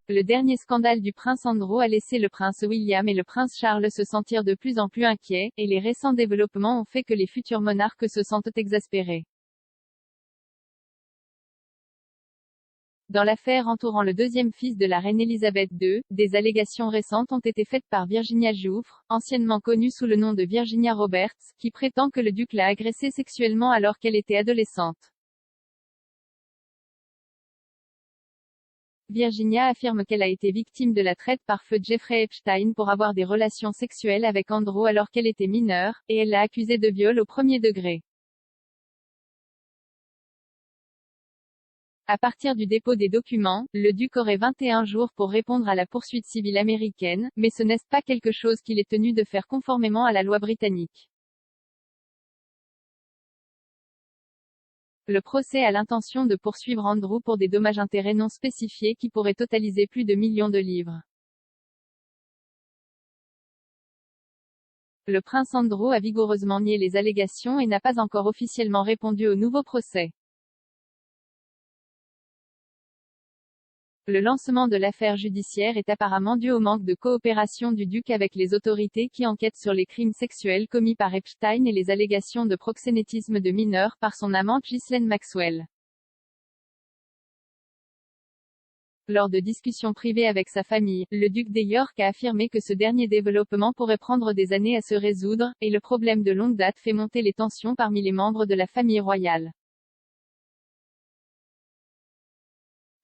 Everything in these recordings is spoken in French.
le dernier scandale du prince Andrew a laissé le prince William et le prince Charles se sentir de plus en plus inquiets, et les récents développements ont fait que les futurs monarques se sentent exaspérés. Dans l'affaire entourant le deuxième fils de la reine Elisabeth II, des allégations récentes ont été faites par Virginia Giuffre, anciennement connue sous le nom de Virginia Roberts, qui prétend que le duc l'a agressée sexuellement alors qu'elle était adolescente. Virginia affirme qu'elle a été victime de la traite par feu Jeffrey Epstein pour avoir des relations sexuelles avec Andrew alors qu'elle était mineure, et elle l'a accusé de viol au premier degré. À partir du dépôt des documents, le duc aurait 21 jours pour répondre à la poursuite civile américaine, mais ce n'est pas quelque chose qu'il est tenu de faire conformément à la loi britannique. Le procès a l'intention de poursuivre Andrew pour des dommages-intérêts non spécifiés qui pourraient totaliser plus de millions de livres. Le prince Andrew a vigoureusement nié les allégations et n'a pas encore officiellement répondu au nouveau procès. Le lancement de l'affaire judiciaire est apparemment dû au manque de coopération du duc avec les autorités qui enquêtent sur les crimes sexuels commis par Epstein et les allégations de proxénétisme de mineurs par son amante Ghislaine Maxwell. Lors de discussions privées avec sa famille, le duc de York a affirmé que ce dernier développement pourrait prendre des années à se résoudre, et le problème de longue date fait monter les tensions parmi les membres de la famille royale.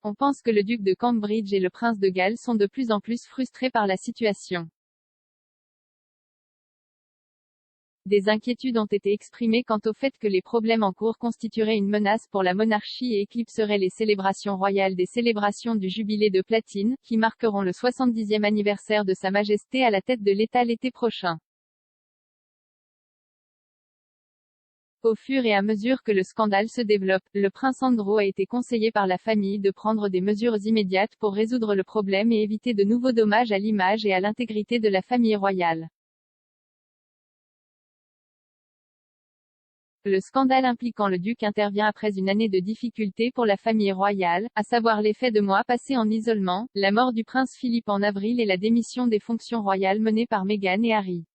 On pense que le duc de Cambridge et le prince de Galles sont de plus en plus frustrés par la situation. Des inquiétudes ont été exprimées quant au fait que les problèmes en cours constitueraient une menace pour la monarchie et éclipseraient les célébrations royales des célébrations du jubilé de platine, qui marqueront le 70e anniversaire de Sa Majesté à la tête de l'État l'été prochain. Au fur et à mesure que le scandale se développe, le prince Andrew a été conseillé par la famille de prendre des mesures immédiates pour résoudre le problème et éviter de nouveaux dommages à l'image et à l'intégrité de la famille royale. Le scandale impliquant le duc intervient après une année de difficultés pour la famille royale, à savoir l'effet de mois passés en isolement, la mort du prince Philippe en avril et la démission des fonctions royales menées par Meghan et Harry.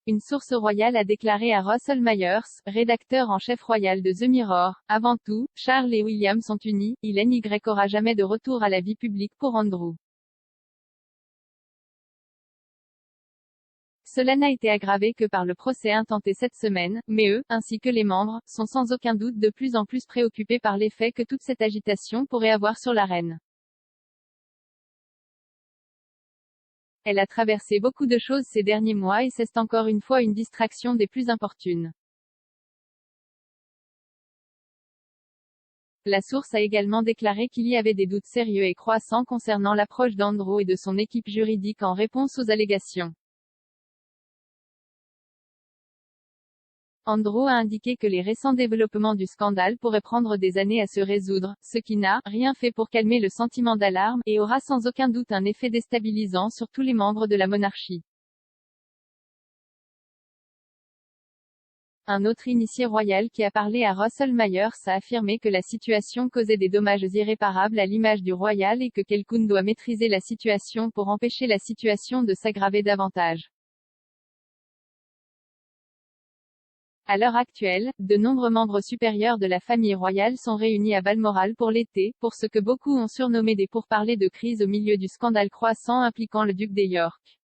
Une source royale a déclaré à Russell Myers, rédacteur en chef royal de The Mirror, « Avant tout, Charles et William sont unis, il n'y aura jamais de retour à la vie publique pour Andrew. Cela n'a été aggravé que par le procès intenté cette semaine, mais eux, ainsi que les membres, sont sans aucun doute de plus en plus préoccupés par l'effet que toute cette agitation pourrait avoir sur la reine. Elle a traversé beaucoup de choses ces derniers mois et c'est encore une fois une distraction des plus importunes. La source a également déclaré qu'il y avait des doutes sérieux et croissants concernant l'approche d'Andrew et de son équipe juridique en réponse aux allégations. Andrew a indiqué que les récents développements du scandale pourraient prendre des années à se résoudre, ce qui n'a rien fait pour calmer le sentiment d'alarme, et aura sans aucun doute un effet déstabilisant sur tous les membres de la monarchie. Un autre initié royal qui a parlé à Russell Myers a affirmé que la situation causait des dommages irréparables à l'image du royal et que quelqu'un doit maîtriser la situation pour empêcher la situation de s'aggraver davantage. À l'heure actuelle, de nombreux membres supérieurs de la famille royale sont réunis à Balmoral pour l'été, pour ce que beaucoup ont surnommé des pourparlers de crise au milieu du scandale croissant impliquant le duc de York.